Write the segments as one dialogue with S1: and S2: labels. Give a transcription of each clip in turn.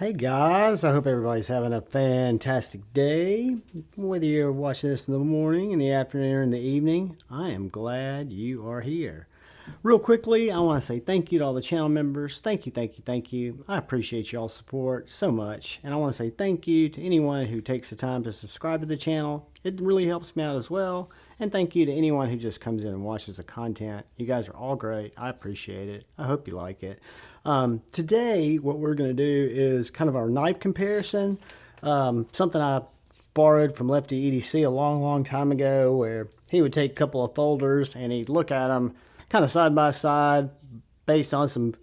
S1: Hey guys, I hope everybody's having a fantastic day. Whether you're watching this in the morning, in the afternoon, or in the evening, I am glad you are here. Real quickly, I want to say thank you to all the channel members. Thank you, thank you, thank you. I appreciate y'all's support so much. And I want to say thank you to anyone who takes the time to subscribe to the channel. It really helps me out as well. And thank you to anyone who just comes in and watches the content. You guys are all great. I appreciate it. I hope you like it. Today, what we're going to do is kind of our knife comparison. Something I borrowed from Lefty EDC a long time ago, where he would take a couple of folders and he'd look at them kind of side by side based on some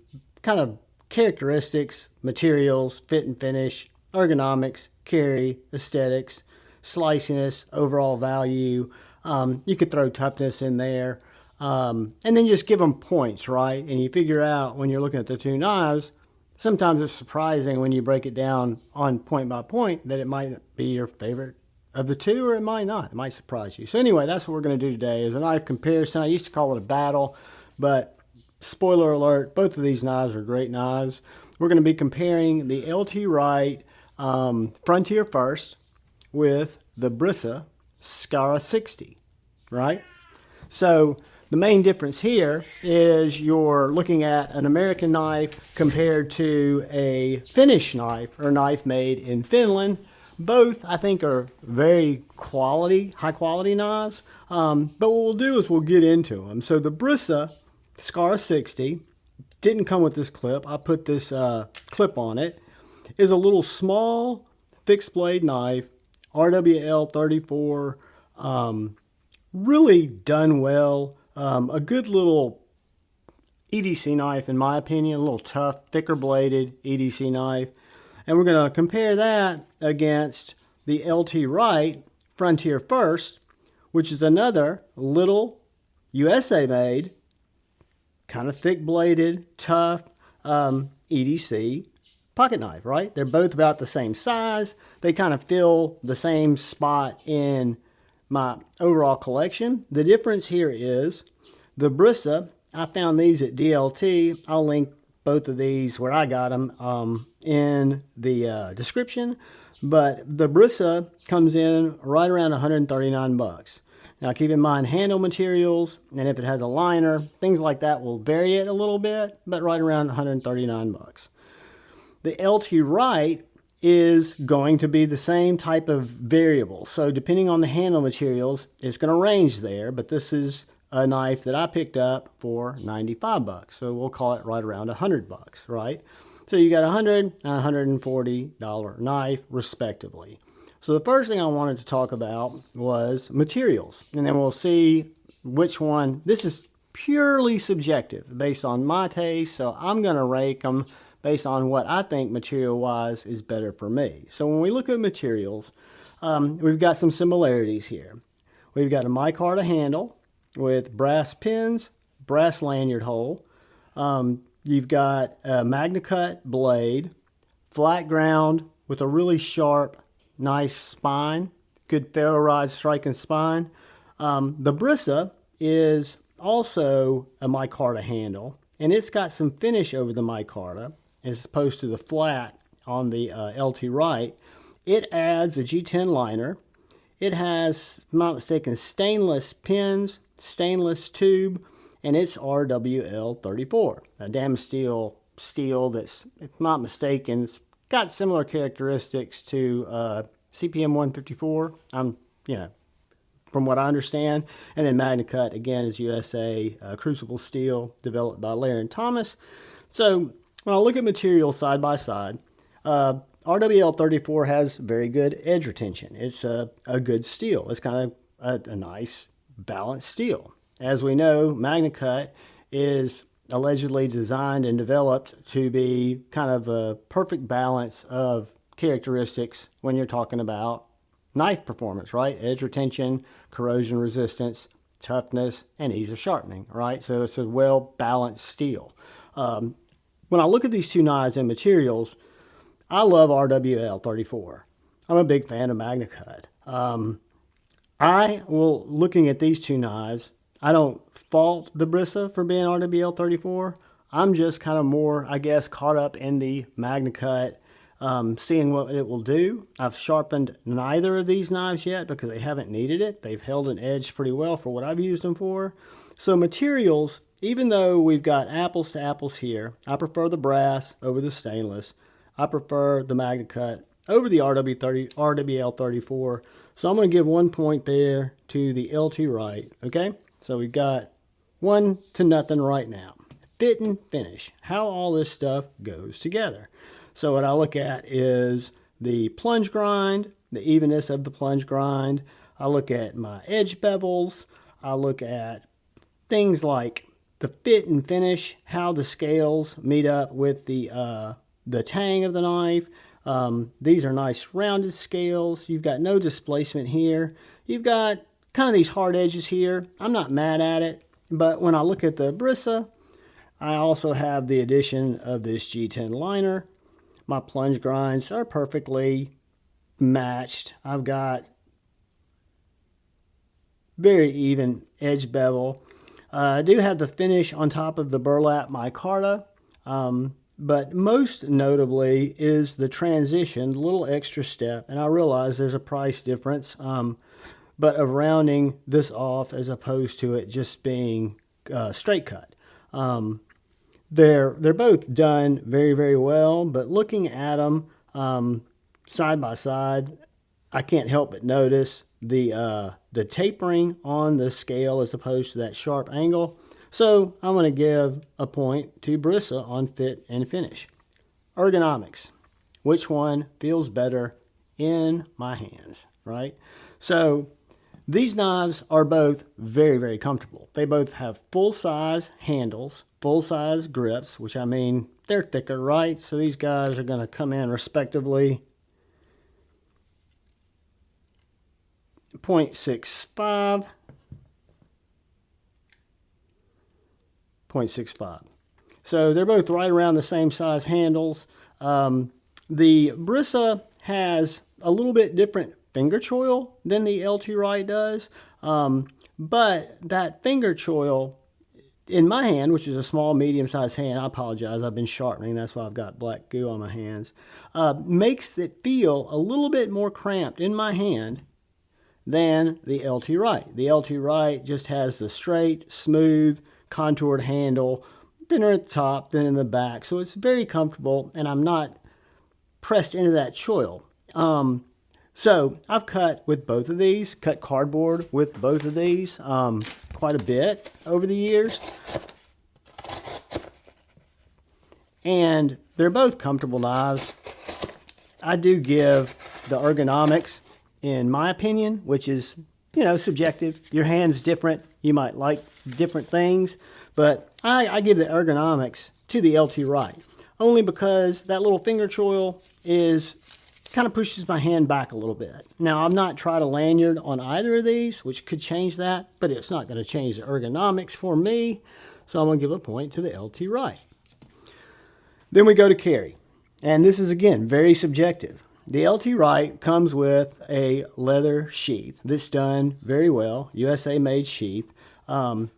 S1: kind of characteristics, materials, fit and finish, ergonomics, carry, aesthetics, sliciness, overall value. You could throw toughness in there. And then just give them points, right? And you figure out when you're looking at the two knives, sometimes it's surprising when you break it down on point by point that it might be your favorite of the two, or it might not. It might surprise you. So anyway, that's what we're going to do today is a knife comparison. I used to call it a battle, but spoiler alert, both of these knives are great knives. We're going to be comparing the LT Wright Frontier First with the Brisa Scara 60, right? So the main difference here is you're looking at an American knife compared to a Finnish knife or knife made in Finland. Both, I think, are very high quality knives. But what we'll do is we'll get into them. So the Brisa Scara 60 didn't come with this clip. I put this clip on it. Is a little small fixed blade knife, RWL 34, really done well. A good little EDC knife, in my opinion, a little tough, thicker bladed EDC knife. And we're going to compare that against the LT Wright Frontier First, which is another little USA made, kind of thick bladed, tough EDC pocket knife, right? They're both about the same size. They kind of fill the same spot in my overall collection. The difference here is the Brisa, I found these at DLT. I'll link both of these where I got them in the description. But the Brisa comes in right around 139 bucks. Now keep in mind handle materials, and if it has a liner, things like that will vary it a little bit, but right around 139 bucks. The LT Wright is going to be the same type of variable. So depending on the handle materials, it's going to range there, but this is a knife that I picked up for 95 bucks. So we'll call it right around 100 bucks, right? So you got $100 and $140 knife respectively. So the first thing I wanted to talk about was materials, and then we'll see which one. This is purely subjective based on my taste, so I'm going to rank them based on what I think material-wise is better for me. So when we look at materials, we've got some similarities here. We've got a micarta handle with brass pins, brass lanyard hole. You've got a MagnaCut blade, flat ground with a really sharp, nice spine, good ferro rod striking spine. The Brisa is also a micarta handle, and it's got some finish over the micarta as opposed to the flat on the LT Wright. It adds a G10 liner. It has, if I'm not mistaken, stainless pins, stainless tube, and it's RWL 34, a Damascus steel that's, if I'm not mistaken, it's got similar characteristics to CPM 154. From what I understand. And then MagnaCut, again, is USA crucible steel developed by Laird and Thomas. So when I look at materials side by side, RWL 34 has very good edge retention. It's a good steel. It's kind of a nice balanced steel. As we know, MagnaCut is allegedly designed and developed to be kind of a perfect balance of characteristics when you're talking about knife performance, right? Edge retention, corrosion resistance, toughness, and ease of sharpening, right? So it's a well-balanced steel. When I look at these two knives and materials, I love RWL 34. I'm a big fan of MagnaCut. Looking at these two knives, I don't fault the Brisa for being RWL 34. I'm just kind of more, I guess, caught up in the MagnaCut seeing what it will do. I've sharpened neither of these knives yet because they haven't needed it. They've held an edge pretty well for what I've used them for. So materials, even though we've got apples to apples here, I prefer the brass over the stainless. I prefer the MagnaCut over the RWL34. So I'm going to give 1 point there to the LT Wright. Okay, so we've got 1-0 right now. Fit and finish, how all this stuff goes together. So what I look at is the plunge grind, the evenness of the plunge grind. I look at my edge bevels. I look at things like the fit and finish, how the scales meet up with the tang of the knife. These are nice rounded scales. You've got no displacement here. You've got kind of these hard edges here. I'm not mad at it, but when I look at the Brisa, I also have the addition of this G10 liner. My plunge grinds are perfectly matched. I've got very even edge bevel. I do have the finish on top of the burlap micarta, but most notably is the transition, the little extra step, and I realize there's a price difference, but of rounding this off as opposed to it just being straight cut. They're both done very, very well, but looking at them side by side, I can't help but notice the tapering on the scale as opposed to that sharp angle. So I'm going to give a point to Brisa on fit and finish. Ergonomics. Which one feels better in my hands, right? So these knives are both very, very comfortable. They both have full-size handles, full-size grips, which I mean, they're thicker, right? So these guys are going to come in respectively 0.65, 0.65. So they're both right around the same size handles. The Brisa has a little bit different finger choil than the LT Wright does, but that finger choil in my hand, which is a small, medium-sized hand, I apologize, I've been sharpening, that's why I've got black goo on my hands, makes it feel a little bit more cramped in my hand than the LT Wright. The LT Wright just has the straight, smooth, contoured handle, thinner at the top than in the back, so it's very comfortable, and I'm not pressed into that choil. So I've cut with both of these, cut cardboard with both of these quite a bit over the years. And they're both comfortable knives. I do give the Ergonomics, in my opinion, which is, subjective. Your hand's different. You might like different things. But I give the Ergonomics to the LT Wright, only because that little finger choil kind of pushes my hand back a little bit. Now, I've not tried a lanyard on either of these, which could change that, but it's not going to change the ergonomics for me, so I'm going to give a point to the LT Wright. Then we go to carry, and this is, again, very subjective. The LT Wright comes with a leather sheath that's done very well, USA-made sheath. The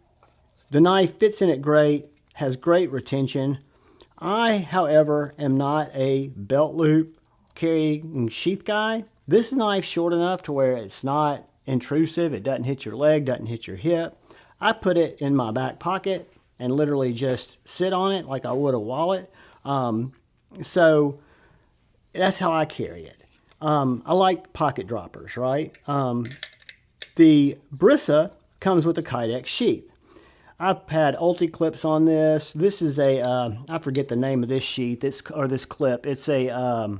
S1: knife fits in it great, has great retention. I, however, am not a belt loop carrying sheath guy. This knife's short enough to where it's not intrusive. It doesn't hit your leg, doesn't hit your hip. I put it in my back pocket and literally just sit on it like I would a wallet. So that's how I carry it. I like pocket droppers, right? The Brisa comes with a Kydex sheath. I've had ulti clips on this. This is a, I forget the name of this sheath, or this clip. It's a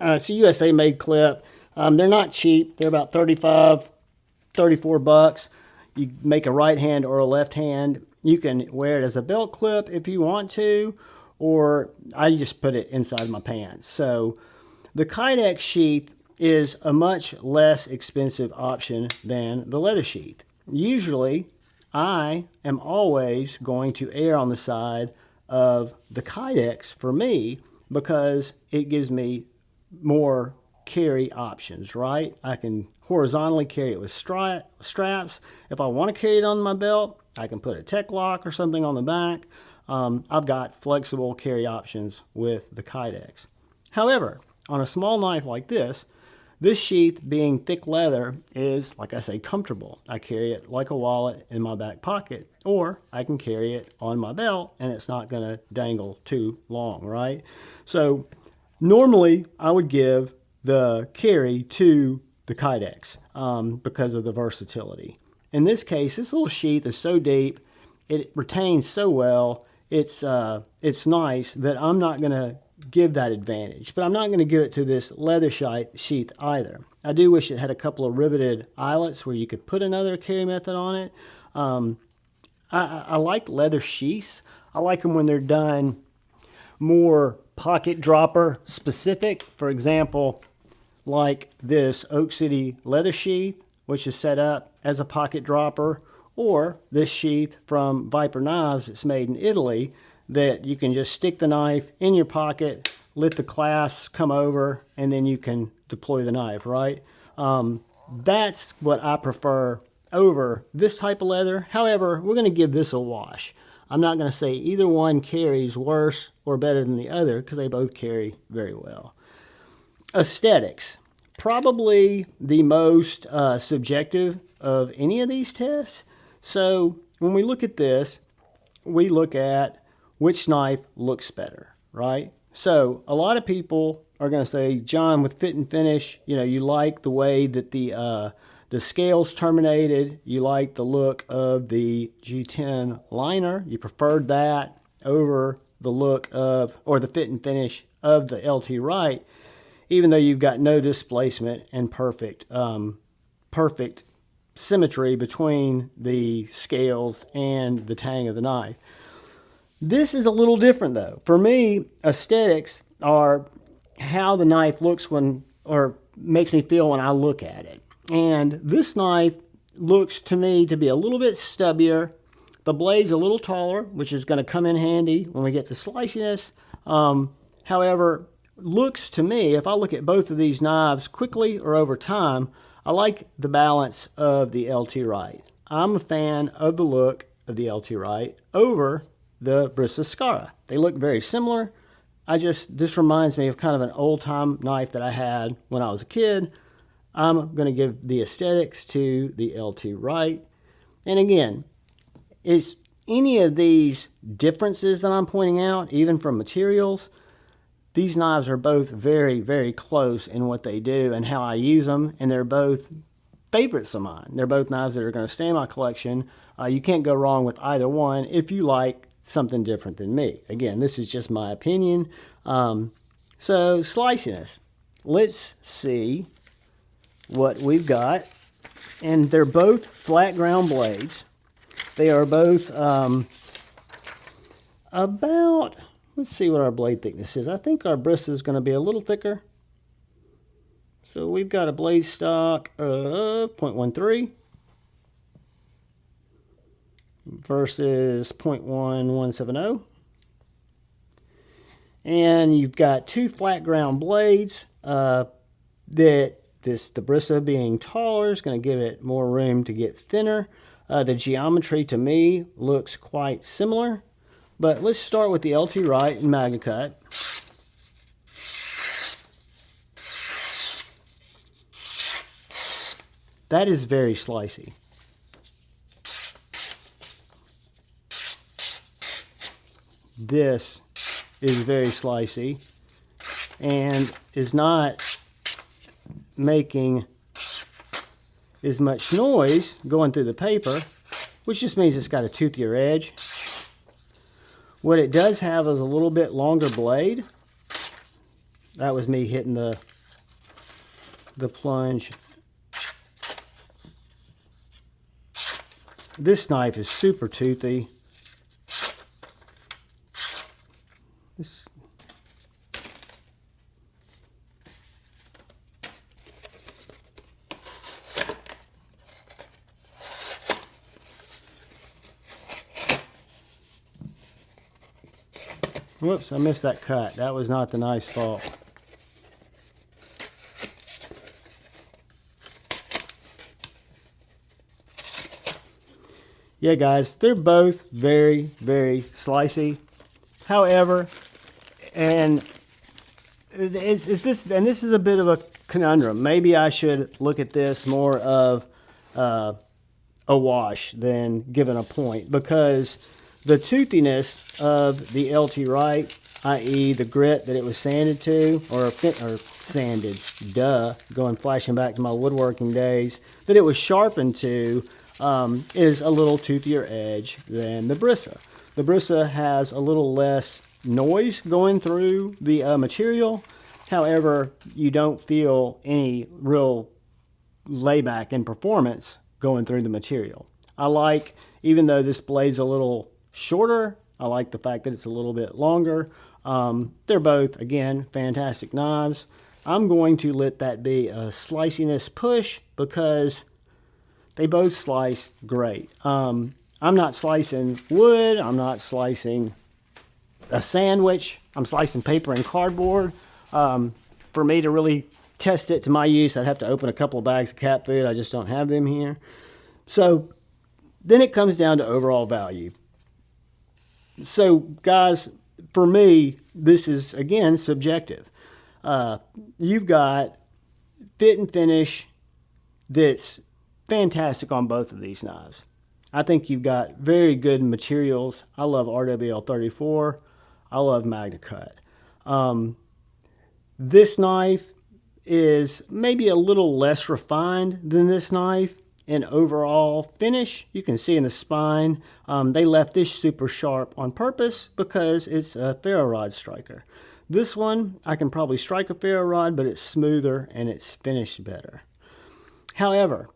S1: USA-made clip. They're not cheap. They're about $35, $34. You make a right hand or a left hand. You can wear it as a belt clip if you want to, or I just put it inside my pants. So the Kydex sheath is a much less expensive option than the leather sheath. Usually, I am always going to err on the side of the Kydex for me because it gives me more carry options, right? I can horizontally carry it with straps. If I want to carry it on my belt, I can put a tech lock or something on the back. I've got flexible carry options with the Kydex. However, on a small knife like this sheath being thick leather is, like I say, comfortable. I carry it like a wallet in my back pocket, or I can carry it on my belt and it's not going to dangle too long, right? So normally I would give the carry to the Kydex because of the versatility. In this case, this little sheath is so deep, it retains so well, it's nice that I'm not going to give that advantage, but I'm not going to give it to this leather sheath either. I do wish it had a couple of riveted eyelets where you could put another carry method on it. I like leather sheaths. I like them when they're done more pocket dropper specific. For example, like this Oak City leather sheath, which is set up as a pocket dropper, or this sheath from Viper Knives that's made in Italy, that you can just stick the knife in your pocket, let the clasp come over, and then you can deploy the knife, right? That's what I prefer over this type of leather. However, we're going to give this a wash. I'm not going to say either one carries worse or better than the other, because they both carry very well. Aesthetics. Probably the most subjective of any of these tests. So when we look at this, we look at which knife looks better, right? So a lot of people are going to say, John, with fit and finish, you know, you like the way that the scales terminated, you like the look of the G10 liner, you preferred that over the look of, or the fit and finish of the LT Wright, even though you've got no displacement and perfect symmetry between the scales and the tang of the knife. This is a little different though. For me, aesthetics are how the knife looks when, or makes me feel when I look at it. And this knife looks to me to be a little bit stubbier. The blade's a little taller, which is going to come in handy when we get to sliciness. However, looks to me, if I look at both of these knives quickly or over time, I like the balance of the LT Wright. I'm a fan of the look of the LT Wright over the Brisa Scara. They look very similar. This reminds me of kind of an old-time knife that I had when I was a kid. I'm going to give the aesthetics to the LT Wright. And again, is any of these differences that I'm pointing out, even from materials, these knives are both very, very close in what they do and how I use them, and they're both favorites of mine. They're both knives that are going to stay in my collection. You can't go wrong with either one if you like something different than me. Again, this is just my opinion. So sliciness. Let's see what we've got. And they're both flat ground blades. They are both about, let's see what our blade thickness is. I think our Brisa is going to be a little thicker. So we've got a blade stock of 0.13 versus 0.1170. And you've got two flat ground blades that the Brisa being taller is going to give it more room to get thinner. The geometry to me looks quite similar. But let's start with the LT Wright and MagnaCut. That is very slicey. This is very slicey and is not making as much noise going through the paper, which just means it's got a toothier edge. What it does have is a little bit longer blade. That was me hitting the plunge. This knife is super toothy. Whoops, I missed that cut. That was not the knife's fault. Yeah, guys, they're both very, very slicey. However, and this is a bit of a conundrum. Maybe I should look at this more of a wash than given a point, because the toothiness of the LT Wright, i.e. the grit that it was sanded to, or sanded, flashing back to my woodworking days, that it was sharpened to, is a little toothier edge than the Brisa. The Brisa has a little less noise going through the material. However, you don't feel any real layback in performance going through the material. I like, even though this blade's a little shorter, I like the fact that it's a little bit longer. They're both, again, fantastic knives. I'm going to let that be a sliciness push because they both slice great. I'm not slicing wood. I'm not slicing a sandwich. I'm slicing paper and cardboard. For me to really test it to my use, I'd have to open a couple of bags of cat food. I just don't have them here. So then it comes down to overall value. So guys, for me, this is, again, subjective. You've got fit and finish that's fantastic on both of these knives. I think you've got very good materials. I love RWL 34. I love MagnaCut. This knife is maybe a little less refined than this knife in overall finish. You can see in the spine, they left this super sharp on purpose because it's a ferro rod striker. This one, I can probably strike a ferro rod, but it's smoother and it's finished better. However,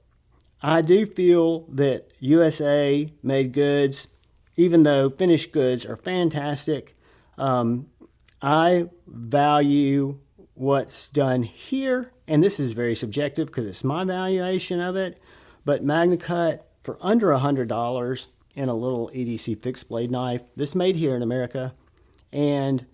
S1: I do feel that USA made goods, even though finished goods are fantastic, I value what's done here, and this is very subjective because it's my valuation of it, but MagnaCut for under $100 in a little EDC fixed blade knife, this made here in America, and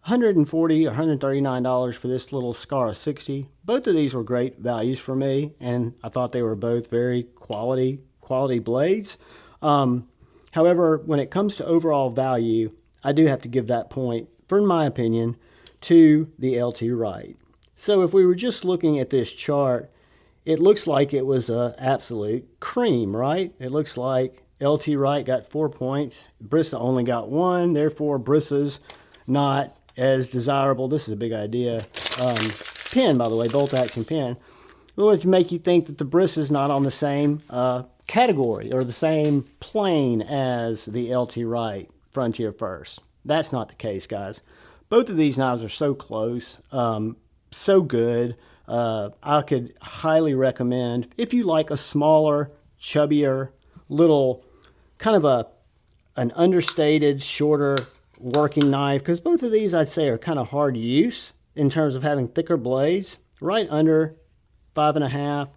S1: $140 or $139 for this little Scara 60. Both of these were great values for me, and I thought they were both very quality blades. However, when it comes to overall value, I do have to give that point, for my opinion, to the LT Wright. So if we were just looking at this chart, it looks like it was an absolute cream, right? It looks like LT Wright got 4 points, Brisa only got 1, therefore Brisa's not as desirable. This is a big idea. Pen, by the way, bolt action pen. It would make you think that the Brisa is not on the same category or the same plane as the LT Wright Frontier First. That's not the case, guys. Both of these knives are so close, so good. I could highly recommend, if you like a smaller, chubbier, little, kind of an understated, shorter working knife, because both of these I'd say are kind of hard use in terms of having thicker blades, right under 5.5,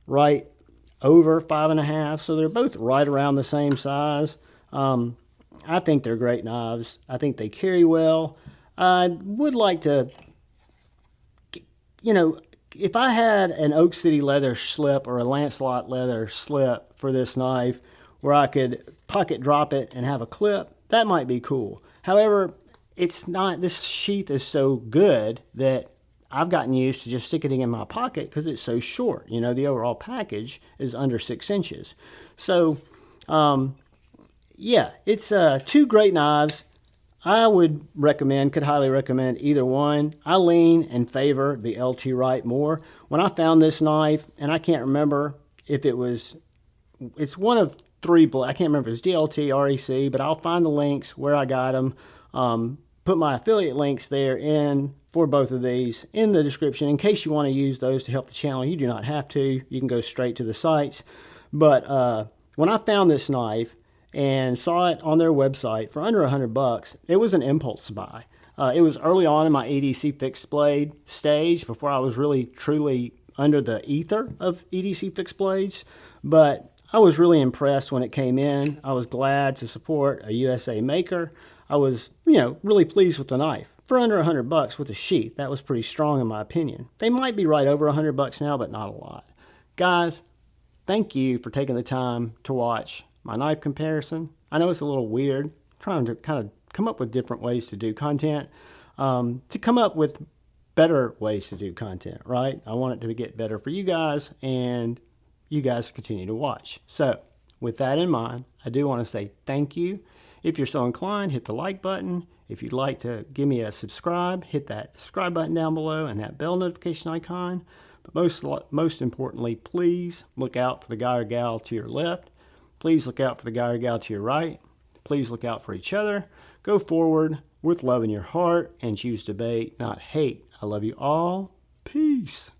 S1: right over 5.5, so they're both right around the same size. I think they're great knives. I think they carry well. I would like to, you know, if I had an Oak City leather slip or a Lancelot leather slip for this knife where I could pocket drop it and have a clip, that might be cool. However, it's not, this sheath is so good that I've gotten used to just sticking it in my pocket because it's so short. You know, the overall package is under 6 inches. So, yeah, it's two great knives. I would recommend, could highly recommend either one. I lean and favor the LT Wright more. When I found this knife, and I can't remember if it was, it's one of three, I can't remember if it's DLT, REC, but I'll find the links where I got them. Put my affiliate links there in for both of these in the description in case you want to use those to help the channel. You do not have to. You can go straight to the sites. But when I found this knife and saw it on their website for under $100, it was an impulse buy. It was early on in my EDC fixed blade stage before I was really truly under the ether of EDC fixed blades. But I was really impressed when it came in. I was glad to support a USA maker. I was, really pleased with the knife. For under $100 with a sheath, that was pretty strong in my opinion. They might be right over $100 now, but not a lot. Guys, thank you for taking the time to watch my knife comparison. I know it's a little weird, trying to kind of come up with different ways to do content, to come up with better ways to do content, right? I want it to get better for you guys, and you guys continue to watch. So with that in mind, I do want to say thank you. If you're so inclined, hit the like button. If you'd like to give me a subscribe, hit that subscribe button down below and that bell notification icon. But most importantly, please look out for the guy or gal to your left. Please look out for the guy or gal to your right. Please look out for each other. Go forward with love in your heart and choose debate, not hate. I love you all. Peace.